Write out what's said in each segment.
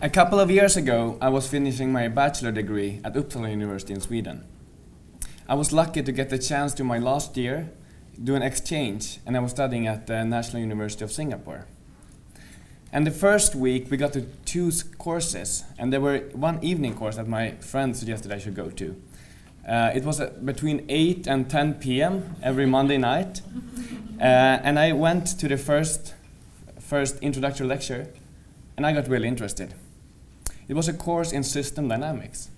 A couple of years ago, I was finishing my bachelor degree at Uppsala University in Sweden. I was lucky to get the chance to my last year do an exchange, and I was studying at the National University of Singapore. And the first week we got to choose courses, and there were one evening course that my friend suggested I should go to. It was between 8 and 10 p.m. every Monday night, and I went to the first introductory lecture, and I got really interested. It was a course in system dynamics.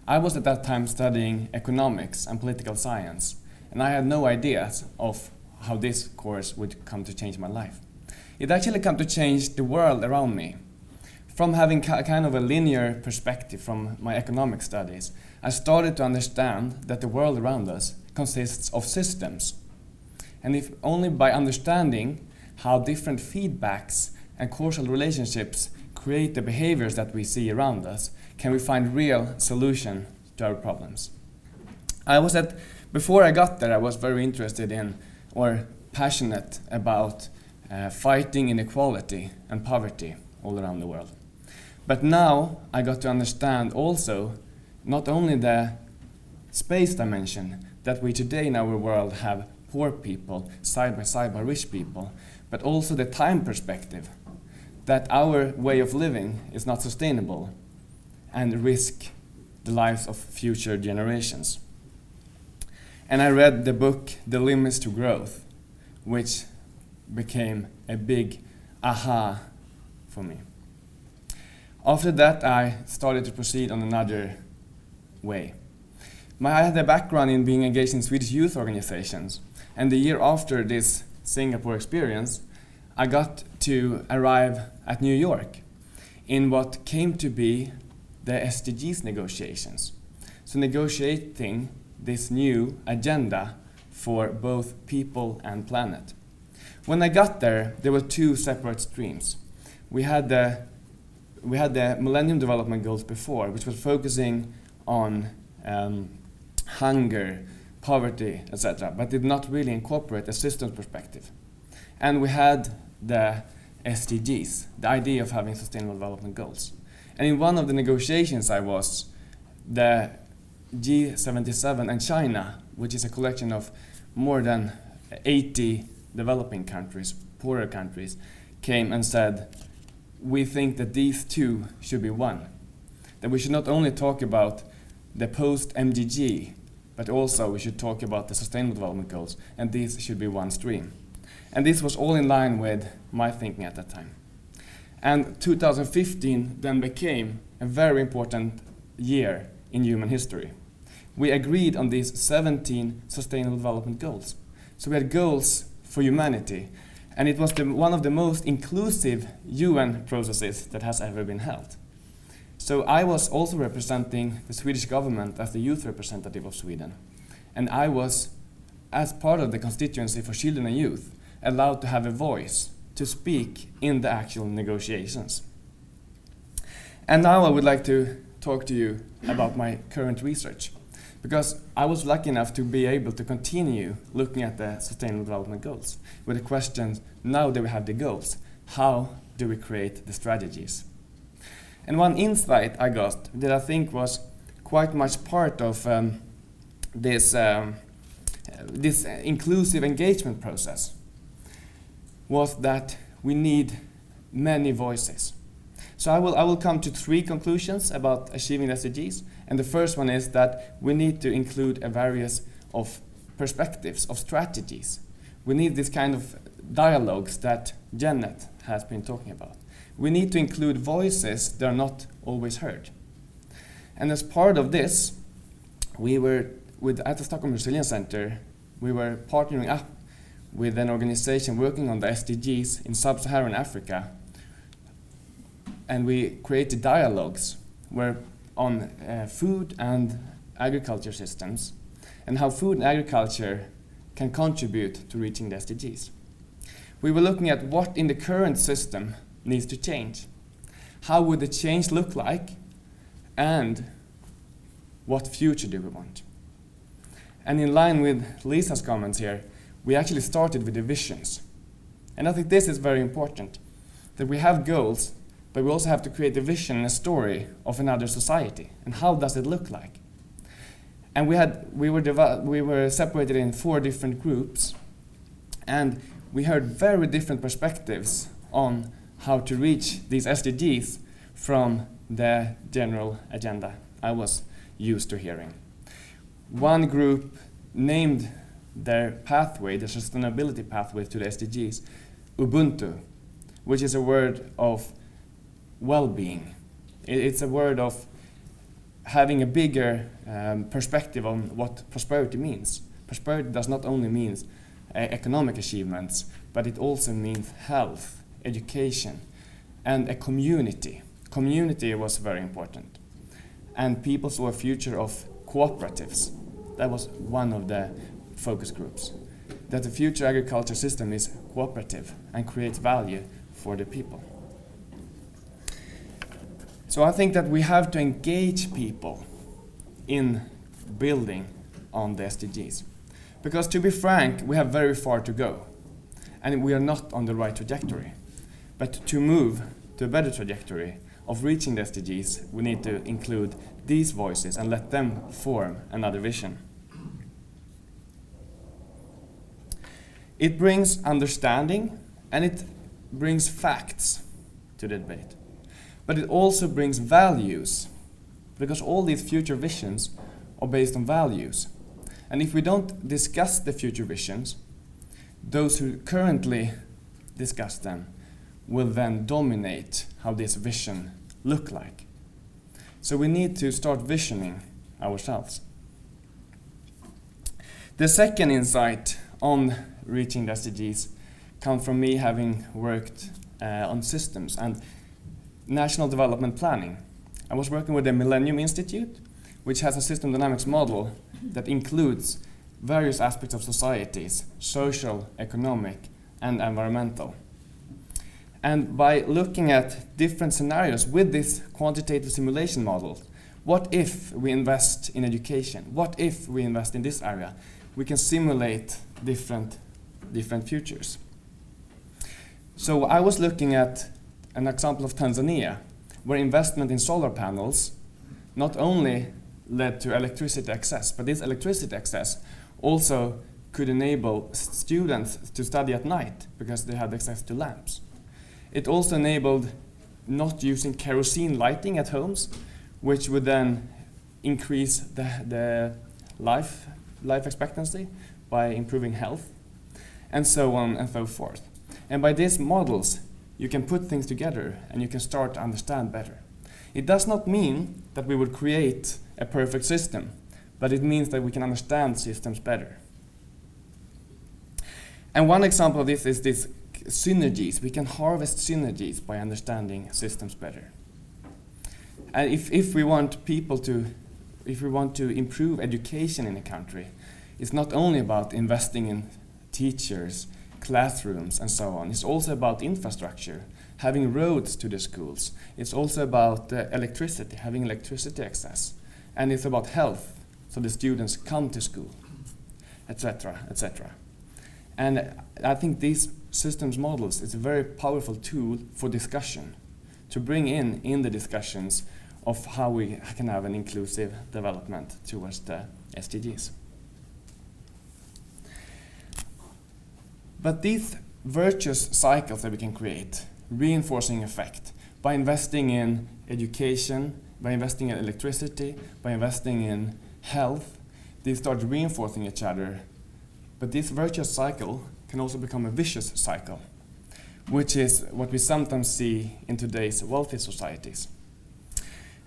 I was at that time studying economics and political science, and I had no ideas of how this course would come to change my life. It actually came to change the world around me. From having kind of a linear perspective from my economic studies, I started to understand that the world around us consists of systems. And if only by understanding how different feedbacks and causal relationships create the behaviors that we see around us, can we find real solution to our problems. Before I got there, I was very interested in, or passionate about, fighting inequality and poverty all around the world. But now I got to understand also not only the space dimension, that we today in our world have poor people side by side by rich people, but also the time perspective, that our way of living is not sustainable and risk the lives of future generations. And I read the book The Limits to Growth, which became a big aha for me. After that, I started to proceed on another way. I had a background in being engaged in Swedish youth organizations, and the year after this Singapore experience, I got to arrive at New York in what came to be the SDGs negotiations. So negotiating this new agenda for both people and planet. When I got there were two separate streams. We had the Millennium Development Goals before, which was focusing on hunger, poverty, etc., but did not really incorporate a systems perspective. And we had the SDGs, the idea of having sustainable development goals. And in one of the negotiations the G77 and China, which is a collection of more than 80 developing countries, poorer countries, came and said, we think that these two should be one. That we should not only talk about the post-MDG, but also we should talk about the Sustainable Development Goals, and these should be one stream. And this was all in line with my thinking at that time. And 2015 then became a very important year in human history. We agreed on these 17 Sustainable Development Goals. So we had goals for humanity, and it was one of the most inclusive UN processes that has ever been held. So I was also representing the Swedish government as the youth representative of Sweden, and I was, as part of the constituency for children and youth, allowed to have a voice to speak in the actual negotiations. And now I would like to talk to you about my current research, because I was lucky enough to be able to continue looking at the Sustainable Development Goals with the question, now that we have the goals, how do we create the strategies? And one insight I got that I think was quite much part of this inclusive engagement process was that we need many voices. So I will come to three conclusions about achieving the SDGs. And the first one is that we need to include a various of perspectives, of strategies. We need this kind of dialogues that Janet has been talking about. We need to include voices that are not always heard. And as part of this, at the Stockholm Resilience Center, we were partnering up with an organization working on the SDGs in sub-Saharan Africa. And we created dialogues on food and agriculture systems, and how food and agriculture can contribute to reaching the SDGs. We were looking at what in the current system needs to change. How would the change look like, and what future do we want? And in line with Lisa's comments here, we actually started with the visions. And I think this is very important, that we have goals but we also have to create a vision and a story of another society, and how does it look like? And we were separated in 4 different groups, and we heard very different perspectives on how to reach these SDGs from the general agenda I was used to hearing. One group named their pathway, the sustainability pathway to the SDGs, Ubuntu, which is a word of well-being. It's a word of having a bigger perspective on what prosperity means. Prosperity does not only mean economic achievements, but it also means health, education, and a community. Community was very important. And people saw a future of cooperatives. That was one of the focus groups. That the future agriculture system is cooperative and creates value for the people. So I think that we have to engage people in building on the SDGs. Because to be frank, we have very far to go. And we are not on the right trajectory. But to move to a better trajectory of reaching the SDGs, we need to include these voices and let them form another vision. It brings understanding and it brings facts to the debate. But it also brings values, because all these future visions are based on values. And if we don't discuss the future visions, those who currently discuss them will then dominate how this vision look like. So we need to start visioning ourselves. The second insight on reaching the SDGs comes from me having worked on systems and national development planning. I was working with the Millennium Institute, which has a system dynamics model that includes various aspects of societies, social, economic, and environmental. And by looking at different scenarios with this quantitative simulation model, what if we invest in education? What if we invest in this area? We can simulate different futures. So I was looking at an example of Tanzania, where investment in solar panels not only led to electricity access, but this electricity access also could enable students to study at night because they had access to lamps. It also enabled not using kerosene lighting at homes, which would then increase the life expectancy by improving health, and so on and so forth. And by these models, you can put things together and you can start to understand better. It does not mean that we would create a perfect system, but it means that we can understand systems better. And one example of this is this synergies. We can harvest synergies by understanding systems better. And if we want to improve education in a country, it's not only about investing in teachers, classrooms, and so on. It's also about infrastructure, having roads to the schools. It's also about electricity, having electricity access. And it's about health, so the students come to school, etc., etc. And I think these systems models is a very powerful tool for discussion, to bring in the discussions of how we can have an inclusive development towards the SDGs. But these virtuous cycles that we can create, reinforcing effect, by investing in education, by investing in electricity, by investing in health, they start reinforcing each other. But this virtuous cycle can also become a vicious cycle, which is what we sometimes see in today's wealthy societies.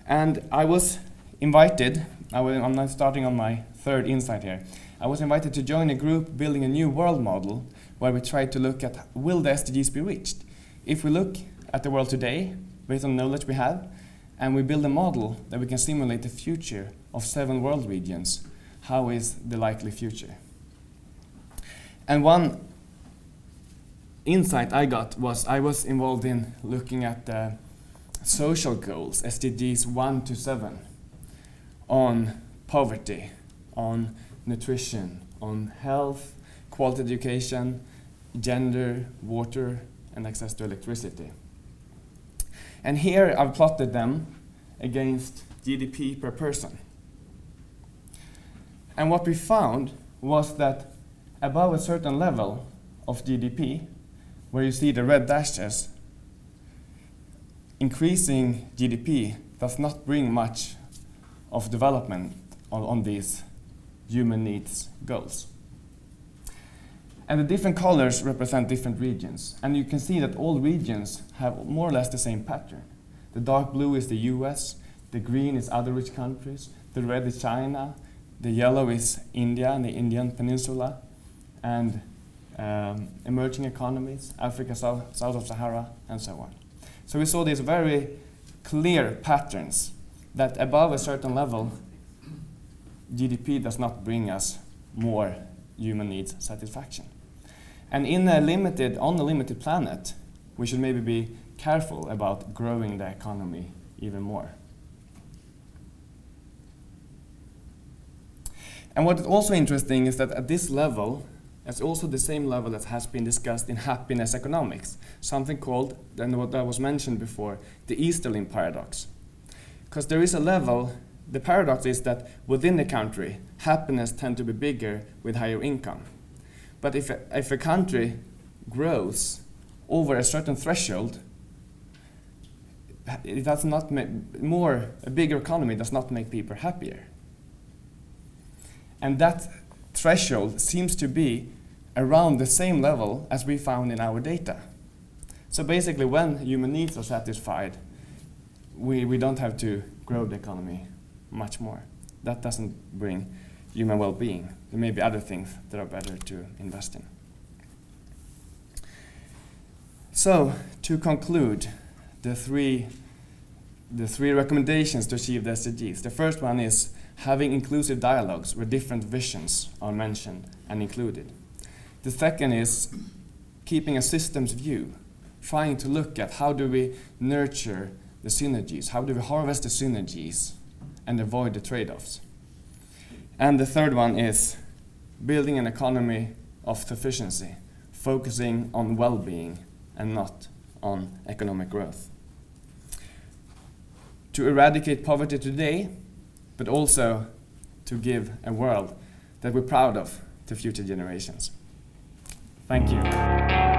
And I was invited, I'm now starting on my third insight here, I was invited to join a group building a new world model where we try to look at, will the SDGs be reached? If we look at the world today, based on knowledge we have, and we build a model that we can simulate the future of 7 world regions, how is the likely future? And one insight I got was I was involved in looking at the social goals, SDGs 1 to 7, on poverty, on nutrition, on health, quality education, gender, water, and access to electricity. And here I've plotted them against GDP per person. And what we found was that above a certain level of GDP, where you see the red dashes, increasing GDP does not bring much of development on these human needs goals. And the different colors represent different regions. And you can see that all regions have more or less the same pattern. The dark blue is the US, the green is other rich countries, the red is China, the yellow is India and the Indian Peninsula, and emerging economies, Africa, south of Sahara, and so on. So we saw these very clear patterns that above a certain level, GDP does not bring us more human needs satisfaction. And on a limited planet, we should maybe be careful about growing the economy even more. And what is also interesting is that at this level, it's also the same level that has been discussed in happiness economics, something called, and what that was mentioned before, the Easterlin paradox. Because there is a level, the paradox is that within the country, happiness tends to be bigger with higher income. But if a country grows over a certain threshold, it does not make a bigger economy does not make people happier. And that threshold seems to be around the same level as we found in our data. So basically, when human needs are satisfied, we don't have to grow the economy much more. That doesn't bring human well-being. There may be other things that are better to invest in. So, to conclude, the three recommendations to achieve the SDGs. The first one is having inclusive dialogues where different visions are mentioned and included. The second is keeping a systems view, trying to look at how do we nurture the synergies, how do we harvest the synergies and avoid the trade-offs. And the third one is building an economy of sufficiency, focusing on well-being and not on economic growth. To eradicate poverty today, but also to give a world that we're proud of to future generations. Thank you.